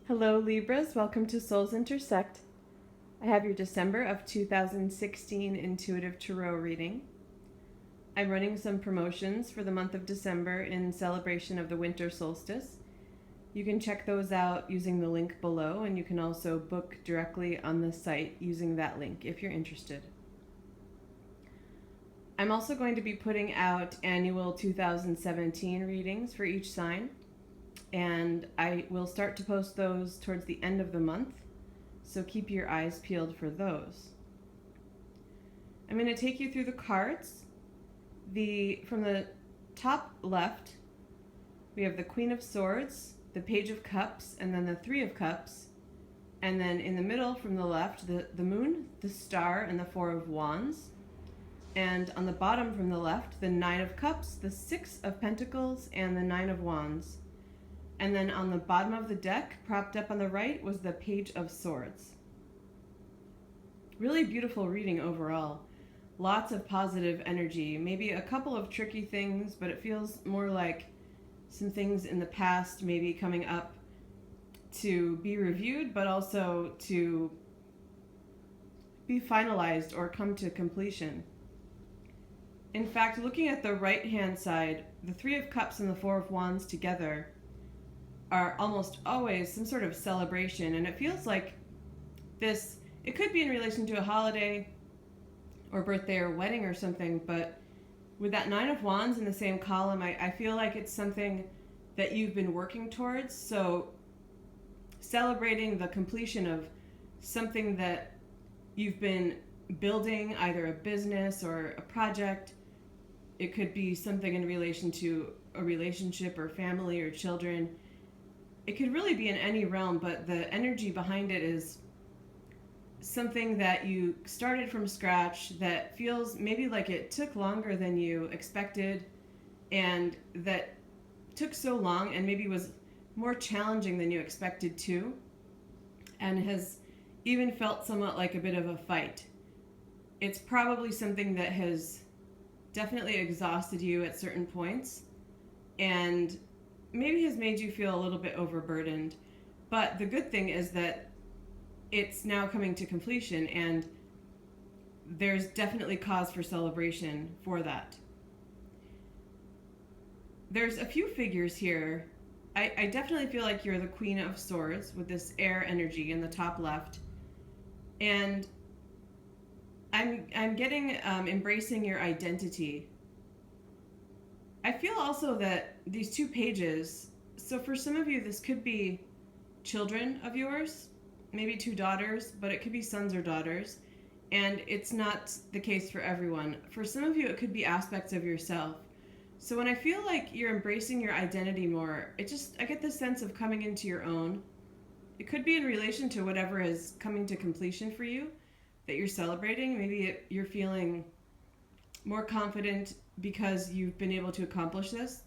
Hello Libras, welcome to Souls Intersect. I have your December of 2016 Intuitive Tarot reading. I'm running some promotions for the month of December in celebration of the winter solstice. You can check those out using the link below, and you can also book directly on the site using that link if you're interested. I'm also going to be putting out annual 2017 readings for each sign, and I will start to post those towards the end of the month, so keep your eyes peeled for those. I'm going to take you through the cards. From the top left, we have the Queen of Swords, the Page of Cups, and then the Three of Cups. And then in the middle from the left, the Moon, the Star, and the Four of Wands. And on the bottom from the left, the Nine of Cups, the Six of Pentacles, and the Nine of Wands. And then on the bottom of the deck, propped up on the right, was the Page of Swords. Really beautiful reading overall. Lots of positive energy. Maybe a couple of tricky things, but it feels more like some things in the past maybe coming up to be reviewed, but also to be finalized or come to completion. In fact, looking at the right-hand side, the Three of Cups and the Four of Wands together are almost always some sort of celebration, and it feels like it could be in relation to a holiday or birthday or wedding or something, but with that Nine of Wands in the same column, I feel like it's something that you've been working towards. So celebrating the completion of something that you've been building, either a business or a project. It could be something in relation to a relationship or family or children. It could really be in any realm, but the energy behind it is something that you started from scratch that feels maybe like it took longer than you expected, and that took so long and maybe was more challenging than you expected to, and has even felt somewhat like a bit of a fight. It's probably something that has definitely exhausted you at certain points, and maybe has made you feel a little bit overburdened. But the good thing is that it's now coming to completion, and there's definitely cause for celebration for that. There's a few figures here. I definitely feel like you're the Queen of Swords with this air energy in the top left. And I'm getting embracing your identity. I feel also that these two pages, so for some of you this could be children of yours, maybe two daughters, but it could be sons or daughters, and it's not the case for everyone. For some of you it could be aspects of yourself. So when I feel like you're embracing your identity more, I get this sense of coming into your own. It could be in relation to whatever is coming to completion for you that you're celebrating. Maybe you're feeling more confident because you've been able to accomplish this.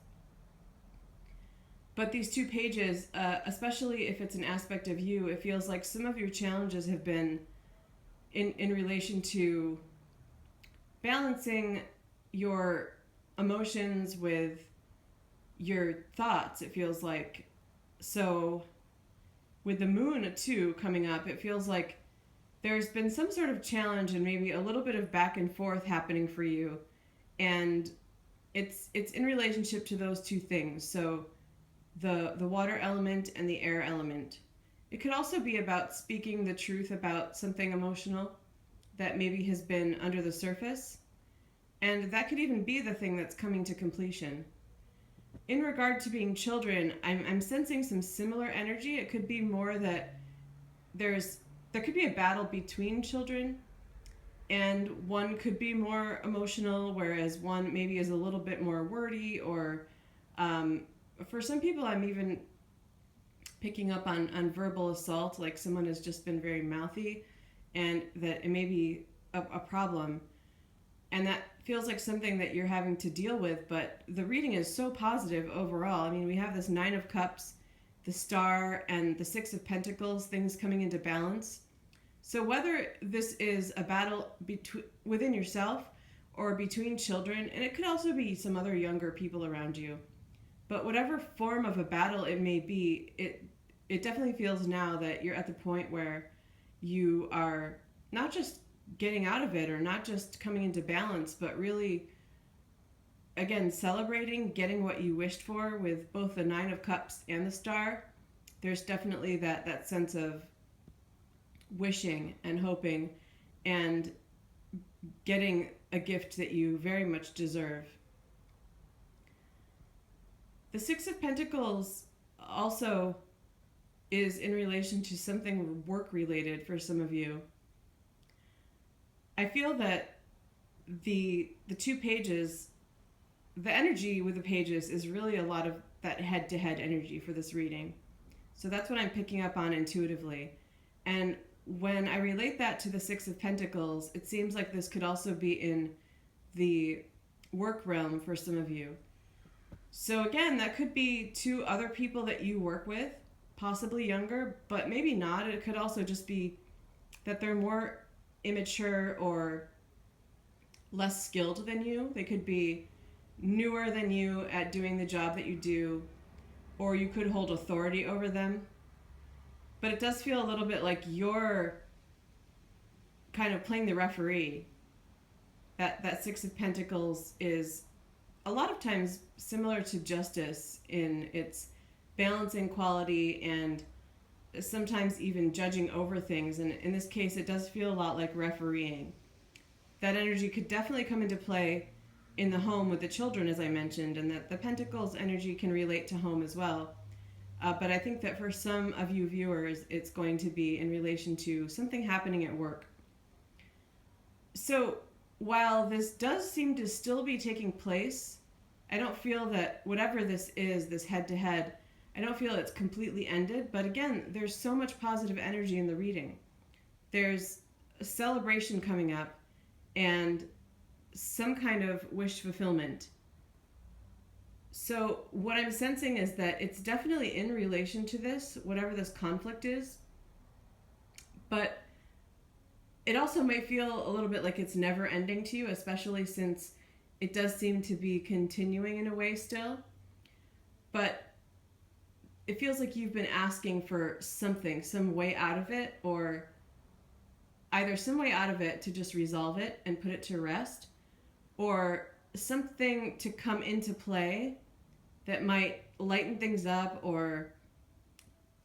But these two pages, especially if it's an aspect of you, it feels like some of your challenges have been in relation to balancing your emotions with your thoughts, it feels like. So with the moon too coming up, it feels like there's been some sort of challenge and maybe a little bit of back and forth happening for you. And it's in relationship to those two things. So the water element and the air element. It could also be about speaking the truth about something emotional that maybe has been under the surface. And that could even be the thing that's coming to completion. In regard to being children, I'm sensing some similar energy. It could be more that there could be a battle between children, and one could be more emotional, whereas one maybe is a little bit more wordy, or for some people I'm even picking up on verbal assault, like someone has just been very mouthy, and that it may be a problem. And that feels like something that you're having to deal with, but the reading is so positive overall. I mean, we have this Nine of Cups, the Star, and the Six of Pentacles, things coming into balance. So whether this is a battle within yourself or between children, and it could also be some other younger people around you, but whatever form of a battle it may be, it definitely feels now that you're at the point where you are not just getting out of it or not just coming into balance, but really, again, celebrating getting what you wished for with both the Nine of Cups and the Star. There's definitely that sense of wishing and hoping and getting a gift that you very much deserve. The Six of Pentacles also is in relation to something work related for some of you. I feel that the two pages, the energy with the pages is really a lot of that head-to-head energy for this reading. So that's what I'm picking up on intuitively. And when I relate that to the Six of Pentacles, it seems like this could also be in the work realm for some of you. So again, that could be two other people that you work with, possibly younger, but maybe not. It could also just be that they're more immature or less skilled than you. They could be newer than you at doing the job that you do, or you could hold authority over them. But it does feel a little bit like you're kind of playing the referee. That Six of Pentacles is a lot of times similar to justice in its balancing quality and sometimes even judging over things. And in this case, it does feel a lot like refereeing. That energy could definitely come into play in the home with the children, as I mentioned, and that the Pentacles energy can relate to home as well. But I think that for some of you viewers, it's going to be in relation to something happening at work. So while this does seem to still be taking place, I don't feel that whatever this is, this head-to-head, I don't feel it's completely ended. But again, there's so much positive energy in the reading. There's a celebration coming up and some kind of wish fulfillment. So what I'm sensing is that it's definitely in relation to this, whatever this conflict is. But it also may feel a little bit like it's never ending to you, especially since it does seem to be continuing in a way still. But it feels like you've been asking for something, some way out of it, or either some way out of it to just resolve it and put it to rest, or something to come into play that might lighten things up or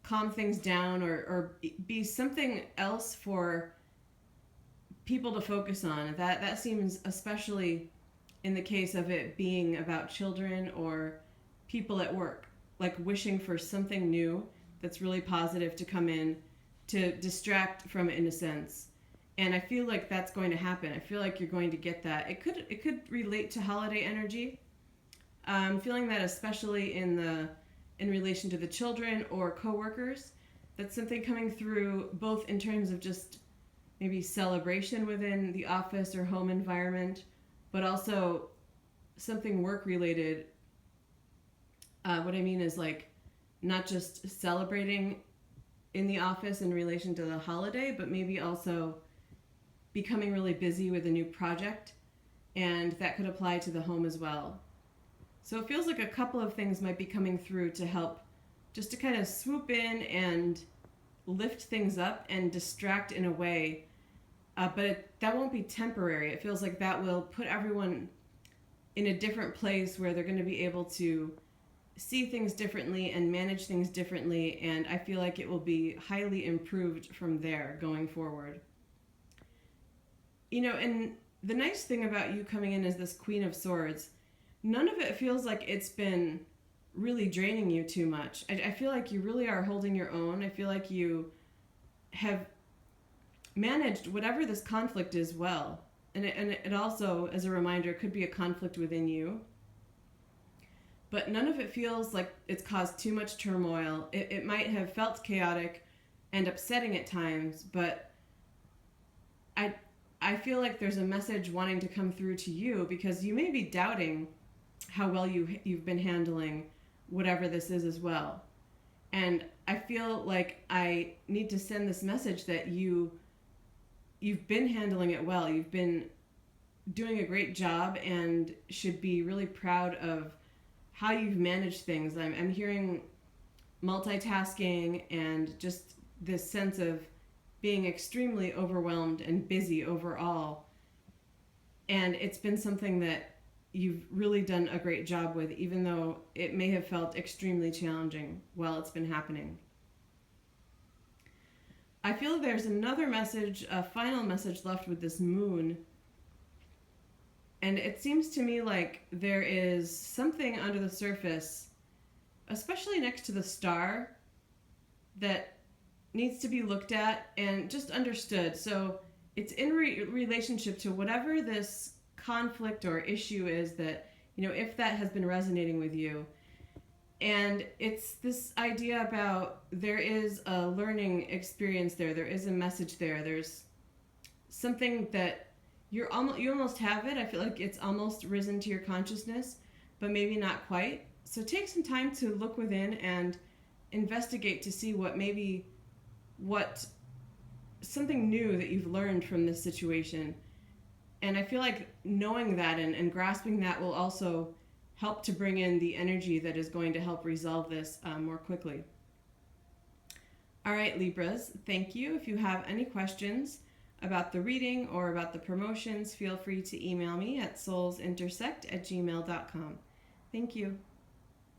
calm things down, or be something else for people to focus on. That seems especially in the case of it being about children or people at work, like wishing for something new that's really positive to come in to distract from it in a sense. And I feel like that's going to happen. I feel like you're going to get that. It could relate to holiday energy. I'm feeling that especially in relation to the children or coworkers. That's something coming through both in terms of just maybe celebration within the office or home environment, but also something work related. What I mean is like not just celebrating in the office in relation to the holiday, but maybe also becoming really busy with a new project, and that could apply to the home as well. So it feels like a couple of things might be coming through to help just to kind of swoop in and lift things up and distract in a way, but that won't be temporary. It feels like that will put everyone in a different place where they're going to be able to see things differently and manage things differently, and I feel like it will be highly improved from there going forward. You know, and the nice thing about you coming in as this Queen of Swords, none of it feels like it's been really draining you too much. I feel like you really are holding your own. I feel like you have managed whatever this conflict is well. And it also, as a reminder, could be a conflict within you. But none of it feels like it's caused too much turmoil. It might have felt chaotic and upsetting at times, but I feel like there's a message wanting to come through to you because you may be doubting how well you've been handling whatever this is as well. And I feel like I need to send this message that you've been handling it well. You've been doing a great job and should be really proud of how you've managed things. I'm hearing multitasking and just this sense of being extremely overwhelmed and busy overall. And it's been something that you've really done a great job with, even though it may have felt extremely challenging while it's been happening. I feel there's another message, a final message left with this moon. And it seems to me like there is something under the surface, especially next to the star, that needs to be looked at and just understood. So it's in relationship to whatever this conflict or issue is that, if that has been resonating with you. And it's this idea about there is a learning experience there. There is a message there. There's something that you almost have it. I feel like it's almost risen to your consciousness, but maybe not quite. So take some time to look within and investigate to see what something new that you've learned from this situation. And I feel like knowing that and grasping that will also help to bring in the energy that is going to help resolve this more quickly. All right, Libras, thank you. If you have any questions about the reading or about the promotions, feel free to email me at soulsintersect@gmail.com. Thank you.